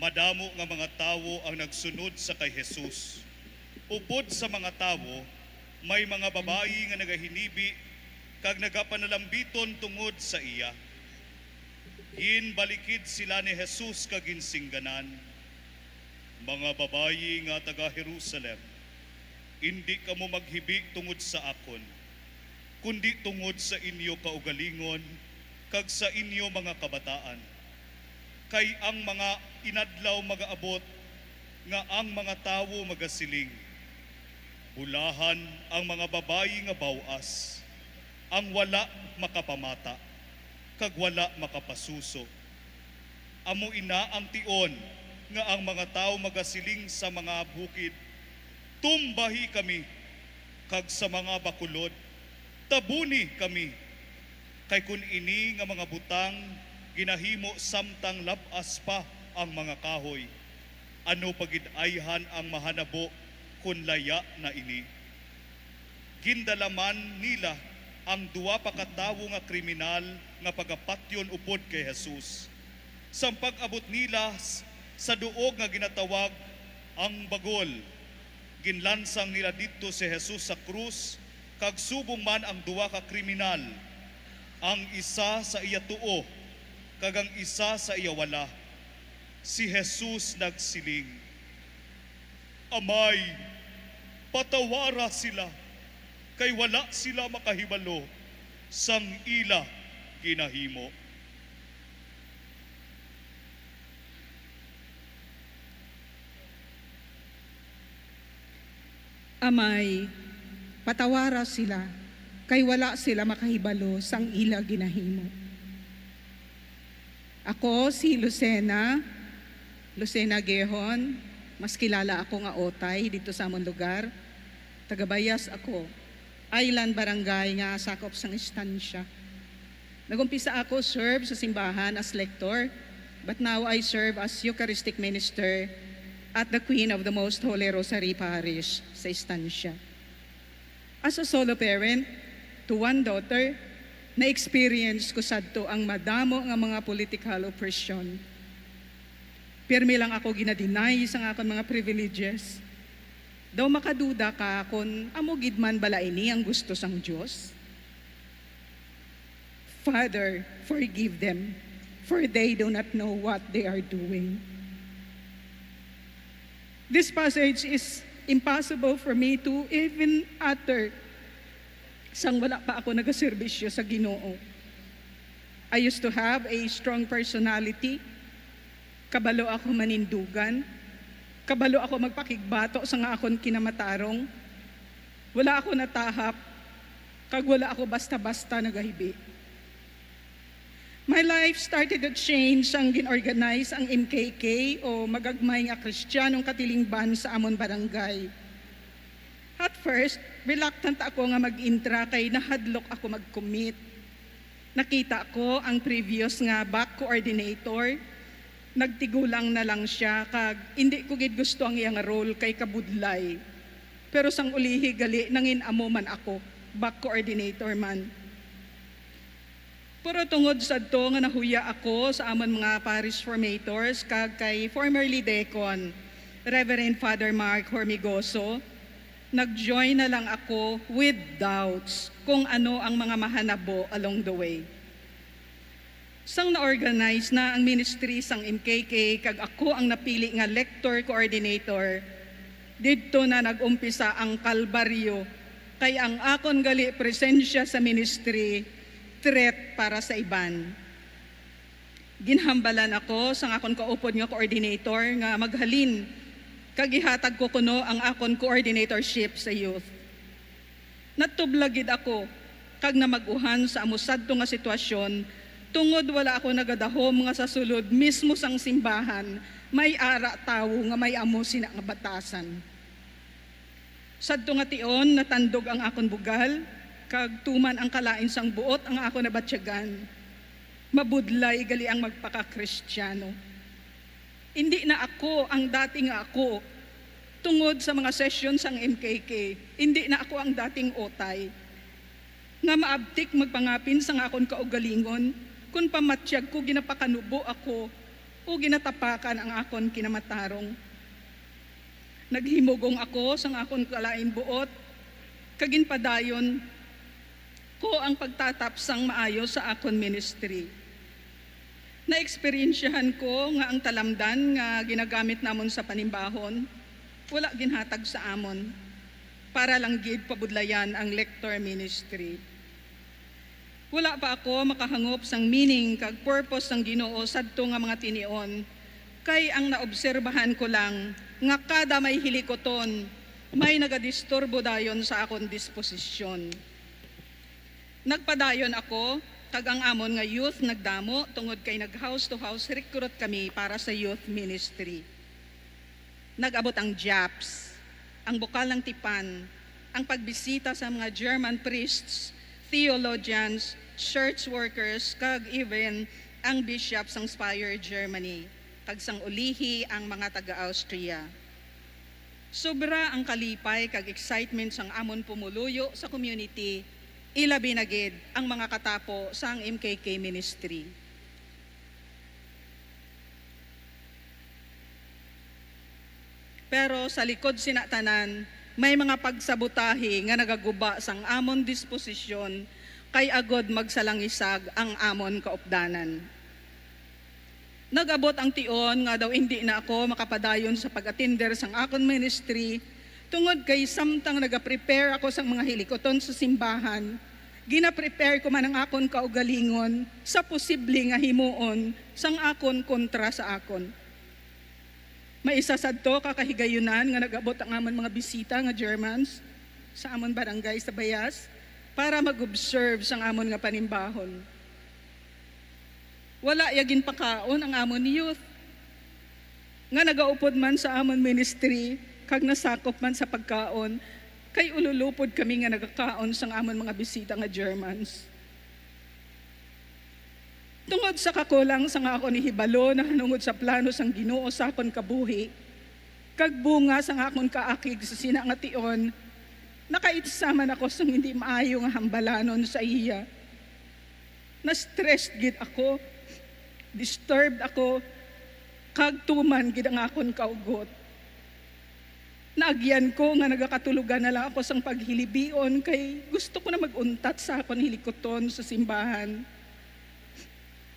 Madamo nga mga tawo ang nagsunod sa kay Jesus. Upod sa mga tawo, may mga babayi nga nagahinibi kag nagapanalambiton tungod sa iya. Ginbalikid sila ni Jesus kag ginsingganan. Mga babayi nga taga Jerusalem, hindi kamo maghibik tungod sa akon, kundi tungod sa inyo kaugalingon kag sa inyo mga kabataan. Kay ang mga inadlaw magaabot nga ang mga tawo magasiling. Bulahan ang mga babayi nga bawas, ang wala makapamata, kag wala makapasuso. Amo ina ang tion nga ang mga tao magasiling sa mga bukid, tumbahi kami, kag sa mga bakulod, tabuni kami. Kay kun ini nga mga butang, ginahimo samtang labas pa ang mga kahoy. Ano pagid-ayhan ang mahanabo kun laya na ini? Gindalaman nila ang duwa pa ka tawo nga kriminal nga pagapatyon upod kay Jesus. Sa pag-abot nila sa duog nga ginatawag ang bagol, ginlansang nila dito si Jesus sa krus, kag subong man ang duwa ka kriminal, ang isa sa iya tuo, kag ang isa sa iya wala. Si Jesus nagsiling, Amay, patawara sila, kay wala sila makahibalo sang ila ginahimo. Amay, patawara sila, kay wala sila makahibalo sang ila ginahimo. Ako si Lucena Gehon, mas kilala ako nga Otay dito sa among lugar. Tagabayas ako, Island Barangay nga sakop sang istansya. Nagumpisa ako serve sa simbahan as lector, but now I serve as Eucharistic Minister at the Queen of the Most Holy Rosary Parish sa istansya. As a solo parent to one daughter, na-experience ko sadto ang madamo nga mga political oppression. Pirmi lang ako ginadeny sa akong mga privileges. Daw makaduda ka kung amo gidman bala ini ang gusto sang Diyos. Father, forgive them, for they do not know what they are doing. This passage is impossible for me to even utter sang wala pa ako nagaserbisyo sa Ginoo. I used to have a strong personality. Kabalo ako manindugan. Kabalo ako magpakigbato sa nga akon kinamatarong. Wala ako natahap. Kag wala ako basta-basta nagahibi. My life started to change sang ginorganize ang MKK o magagmay nga Kristiyanong katilingban sa amon barangay. At first, reluctant ako nga mag-intra kay nahadlok ako mag-commit. Nakita ko ang previous nga back coordinator, nagtigulang na lang siya kag hindi ko gid gusto ang iyang role kay kabudlay. Pero sang ulihi gali nangin amo man ako, back coordinator man. Pero tungod sa to nga nahuya ako sa amon mga parish formators kag kay formerly Deacon, Reverend Father Mark Hormigoso, nag-join na lang ako with doubts kung ano ang mga mahanabo along the way. Sang na-organize na ang ministry sang MKK kag ako ang napili nga lector coordinator, didto na nag-umpisa ang kalbaryo kay ang akon gali presensya sa ministry threat para sa iban. Ginhambalan ako sang akon kaupod nga coordinator nga maghalin kag ihatag ko kuno ang akon coordinatorship sa youth. Natublagid ako kag namaguhan sa amusadto nga sitwasyon tungod wala ako nagadahom nga sa sulod mismo sang simbahan may ara tawo nga may amo sina nga batasan. Sadto nga tion natandog ang akon bugal kag tuman ang kalain sang buot ang ako nabatsyagan. Mabudlay gali ang magpaka-Kristiyano. Hindi na ako ang dating ako tungod sa mga session sang MKK. Hindi na ako ang dating Otay. Nga maabtik magpangapin sang akon kaugalingon kung pamatsyag ko ginapakanubo ako o ginatapakan ang akon kinamatarong. Naghimugong ako sang akon kalain buot, kaginpadayon ko ang pagtatapsang maayo sa akon ministry. Na-eksperyensyahan ko nga ang talamdan nga ginagamit namon sa panimbahon, wala ginhatag sa amon, para lang gid pabudlayan ang lector ministry. Wala pa ako makahangop sang meaning kag purpose sang Ginoo sadto nga mga tinion, kay ang naobserbahan ko lang nga kada may hilikoton, may nagadisturbo dayon sa akon disposisyon. Nagpadayon ako, kag ang amon nga youth nagdamo tungod kay nag-house to house recruit kami para sa youth ministry. Nag-abot ang JAPS, ang bukal ng tipan, ang pagbisita sa mga German priests, theologians, church workers, kag even ang bishop sang Speyer, Germany, kag sang ulihi ang mga taga-Austria. Sobra ang kalipay kag excitement sang amon pumuluyo sa community, ilabi na gid ang mga katapo sang MKK ministry. Pero sa likod sinatanan, may mga pagsabutahi nga nagaguba sang amon disposisyon kay agod magsalangisag ang amon kaupdanan. Nag-abot ang tion nga daw hindi na ako makapadayon sa pag-attender sang akon ministry tungod kay samtang naga-prepare ako sang mga hilikoton sa simbahan, gina-prepare ko man ang akon kaugalingon sa posible nga himuon sang akon kontra sa akon. Maisa sadto kakahigayunan nga nag-abot ang amon mga bisita nga Germans sa amon barangay sa Bayas para mag-observe sang amon nga panimbahon. Wala yagin pakaon ang amon youth nga nagaupod man sa amon ministry kag nasakop man sa pagkaon kay ululupod kami nga nagakaon sang amon mga bisita nga Germans. Tungod sa kakulang sang ako ni hibalo na hanungod sa plano sang Ginoo sa akon kabuhi, kag bunga sang akon kaakig sa sina nga tion, nakaitsaman ako sang hindi maayo nga hambalanon sa iya. Na-stressed gid ako, disturbed ako, kag tuman gid ang akon kaugot. Naagyan ko nga nagakatulugan na lang ako sang paghilibion kay gusto ko na maguntat sa akon hilikoton sa simbahan.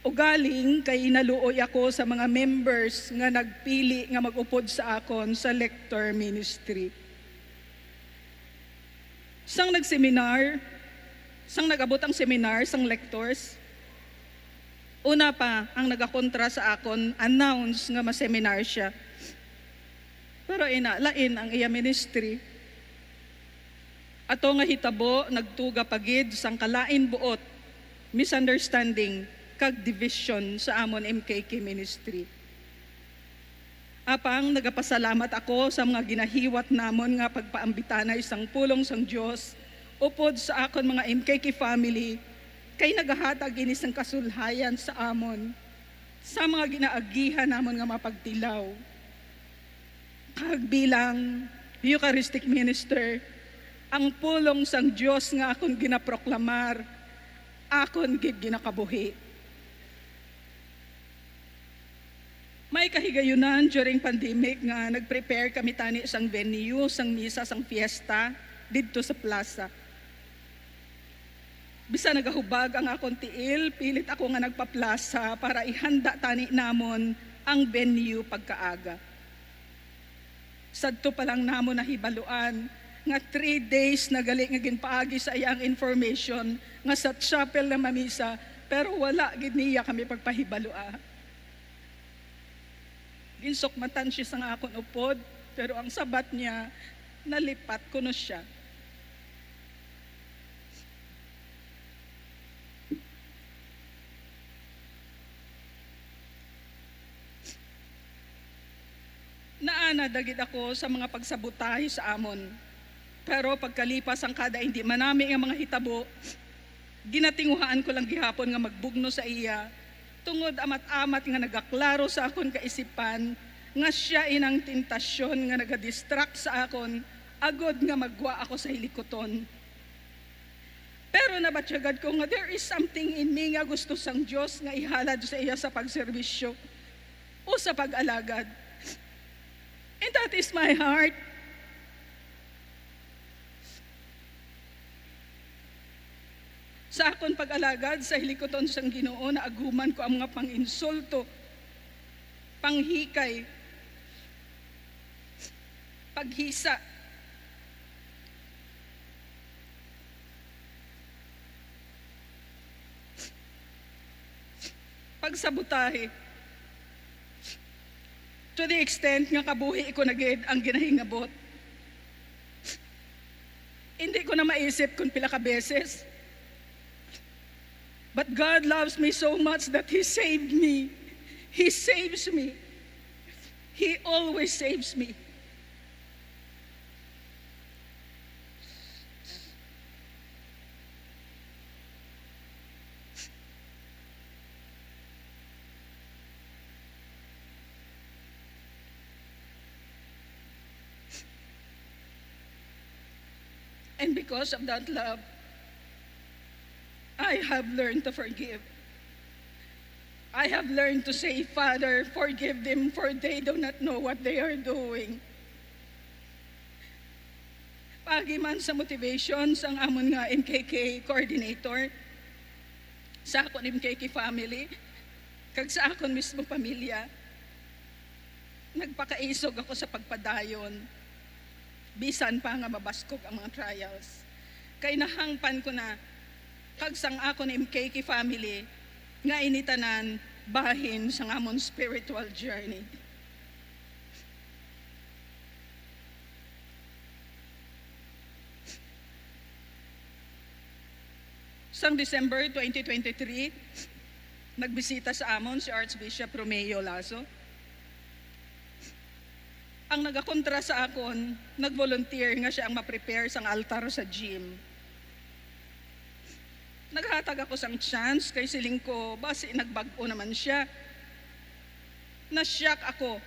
O galing kay naluoy ako sa mga members nga nagpili nga mag-upod sa akon sa lector ministry. Sang nagseminar, sang nag-abot ang seminar sang lectors, una pa ang nagakontra sa akon, announce nga maseminar siya. Pero lain ang iya ministry. Ato nga hitabo, nagtuga pagid sang kalain buot, misunderstanding, kag division sa amon MKK ministry. Apang nagapasalamat ako sa mga ginahiwat namon nga pagpaambitanay sang pulong sang Dios upod sa akon mga MKK family kay nagahatag ini sang kasulhayan sa amon sa mga ginaagihan namon nga mapagtilaw. Kag bilang Eucharistic minister, ang pulong sang Dios nga akon ginaproklamar, akon gid ginakabuhi. May kahigayunan during pandemic nga nag-prepare kami tani sang venue, sang misa, sang fiesta didto sa plaza. Bisa nagahubag ang akong tiil, pilit ako nga nagpa-plaza para ihanda tani namon ang venue pagkaaga. Sadto pa lang namon nahibaluan nga 3 days na gali nga ginpaagi sa iyang information nga sa chapel na mamisa, pero wala gid niya kami pagpahibalua. Ginsukmatan siya sa akon upod, pero ang sabat niya, nalipat ko na siya. Naana dagid ako sa mga pagsabutahe sa amon. Pero pagkalipas ang kada hindi manami ang mga hitabo, ginatinguhaan ko lang gihapon nga magbugno sa iya, tungod amat-amat nga nagaklaro sa akon kaisipan nga siya inang tentasyon nga nagadistract sa akon agod nga magwa ako sa hilikoton. Pero nabatsyagad ko nga there is something in me nga gusto sang Diyos nga ihalad sa iya sa pagserbisyo. o sa pag-alagad. And that is my heart. Sa akon pag-alagad, sa hilikoton sang Ginoo, na aguman ko ang mga pang-insulto, panghikay, paghisa, pagsabotahe, to the extent nga kabuhi ko na gid ang ginahingabot. Hindi ko na maisip kung pila ka beses. But God loves me so much that He saved me. He saves me. He always saves me. And because of that love, I have learned to forgive. I have learned to say, Father, forgive them, for they do not know what they are doing. Pagi man sa motivation sang amon nga MKK coordinator, sa akon MKK family, kag sa akon mismo pamilya, nagpakaisog ako sa pagpadayon, bisan pa nga mabaskog ang mga trials. Kay nahangpan ko na, kag sang akon MKK family, nga initanan bahin sa amon spiritual journey. Sang December 2023, nagbisita sa amon si Archbishop Romeo Lazo. Ang nagakontra sa akon, nag-volunteer nga siya ang ma-prepare sang altar sa gym. Naghatag ako sang chance kay siling ko, basi nagbag-o naman siya. Nasyak ako,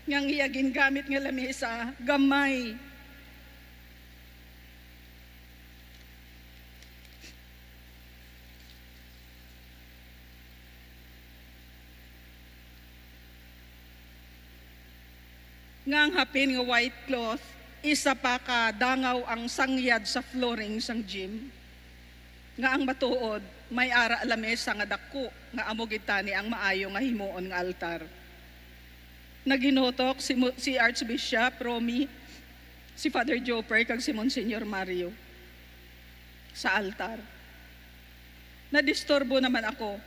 ngang iya gingamit nga lamesa, gamay. Ngang hapin nga white cloth, isa pa ka dangaw ang sangyad sa flooring sang gym. Nga ang matuod, may ara lamesa nga dako, nga amogid tani ang maayo nga himuon nga altar. Naginotok si Archbishop Romy, si Father Joper, kag si Monsignor Mario sa altar. Nadisturbo naman ako,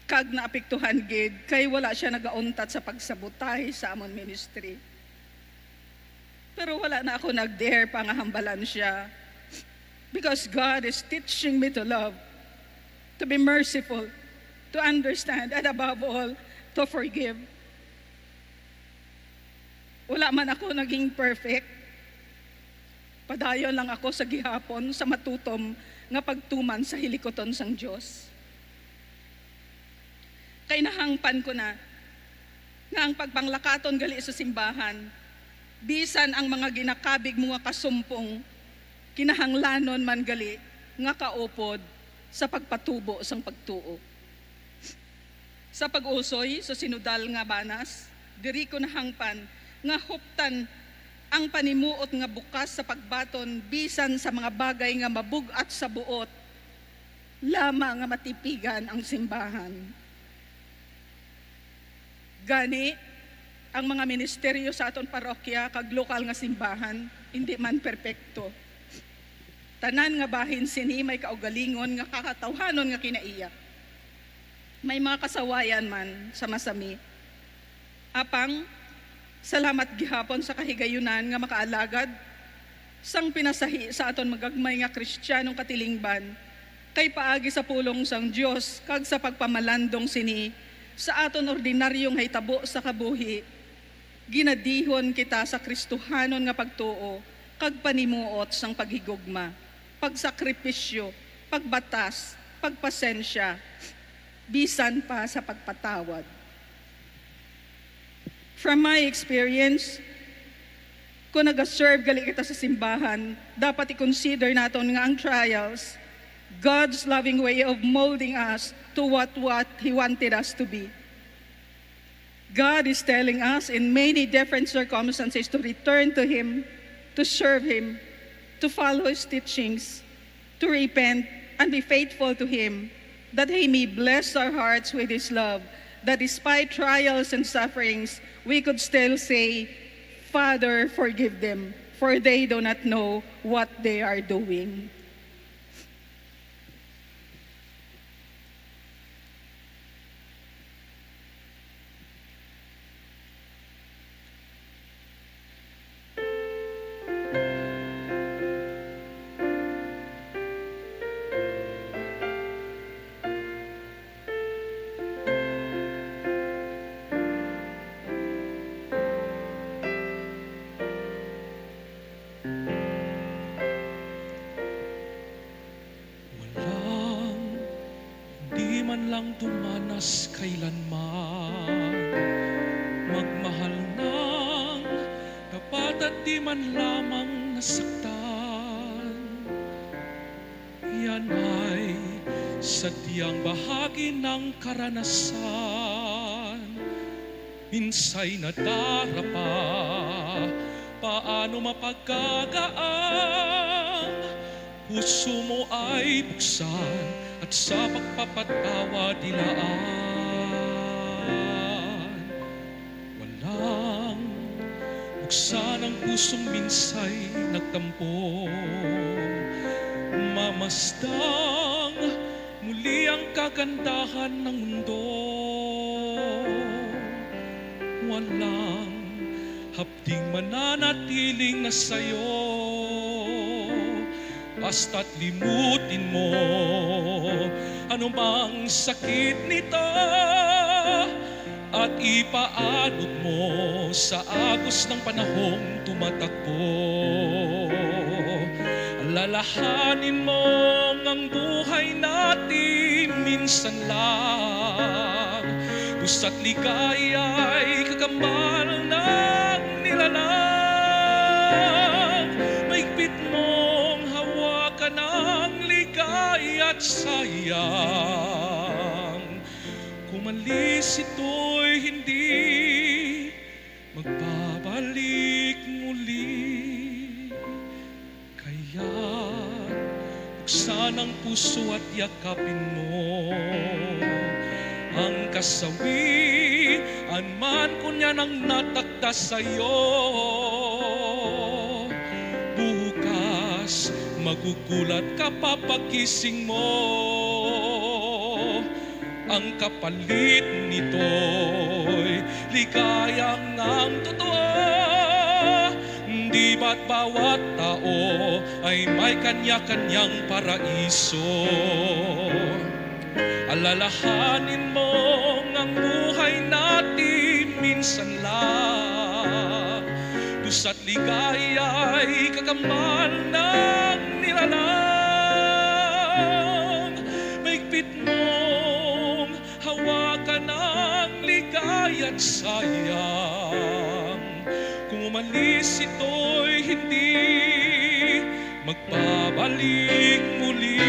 kag naapektuhan gid, kay wala siya nagauntat sa pagsabotay sa amon ministry. Pero wala na ako nag-dare pa nga hambalan siya. Because God is teaching me to love, to be merciful, to understand, and above all, to forgive. Wala man ako naging perfect. Padayon lang ako sa gihapon, sa matutom nga pagtuman sa hilikoton sang Diyos. Kay nahangpan ko na, nga ang pagpanglakaton gali sa simbahan, bisan ang mga ginakabig mga kasumpong, kinahanglanon man gali nga kaupod sa pagpatubo sang pagtuo. Sa pag-usoy sa sinudal nga banas, diri ko nahangpan nga huptan ang panimuot nga bukas sa pagbaton bisan sa mga bagay nga mabugat sa buot, lama nga matipigan ang simbahan. Gani, ang mga ministeryo sa aton parokya kag lokal nga simbahan, hindi man perpekto. Tanan nga bahin sini may kaugalingon nga kakatawhanon nga kinaiya. May mga kasawayan man sa masami. Apang, salamat gihapon sa kahigayunan nga makaalagad sang pinasahi sa aton magagmay nga Kristiyanong katilingban kay paagi sa pulong sang Dios kag sa pagpamalandong sini sa aton ordinaryong haytabo sa kabuhi. Ginadihon kita sa Kristohanon nga pagtuo kag panimuot sang paghigugma, pagsakripisyo, pagbatas, pagpasensya, bisan pa sa pagpatawad. From my experience, kung nag-serve gali kita sa simbahan, dapat i-consider naton nga ang trials, God's loving way of molding us to what He wanted us to be. God is telling us in many different circumstances to return to Him, to serve Him, to follow His teachings, to repent and be faithful to Him, that He may bless our hearts with His love, that despite trials and sufferings, we could still say, Father, forgive them, for they do not know what they are doing. Di man lang dumanas kailanman, magmahal ng tapat at di man lamang nasaktan. Yan ay sadyang bahagi ng karanasan. Minsa'y nadarapa, paano mapagkagaang puso mo ay buksan at sa pagpapatawa dilaan. Walang buksan ang pusong minsa'y nagtampo, mamasdang muli ang kagandahan ng mundo. Walang hapding mananatiling na sa'yo, basta't limutin mo anumang sakit nito at ipaanod mo sa agos ng panahong tumatakbo. Alalahanin mo ang buhay natin minsan lang, pusa't ligaya'y kagambal ng nilalang. Maigpit mong hawakan ang ligaya at sayang, kumalis ito'y hindi magbabalik muli. Kaya't buksan ang puso at yakapin mo ang kasawian man kunya nang natakda sa'yo. Bukas magugulat ka papagising mo, ang kapalit nito'y ligayang ang totoo. Di ba't bawat tao ay may kanya-kanyang paraiso? Alalahanin mo ang buhay natin minsan lang, pusa't ligaya'y kagambal ng nilalang. Maigpit mong hawakan ang ligaya't sayang, kung umalis ito'y hindi magbabalik muli.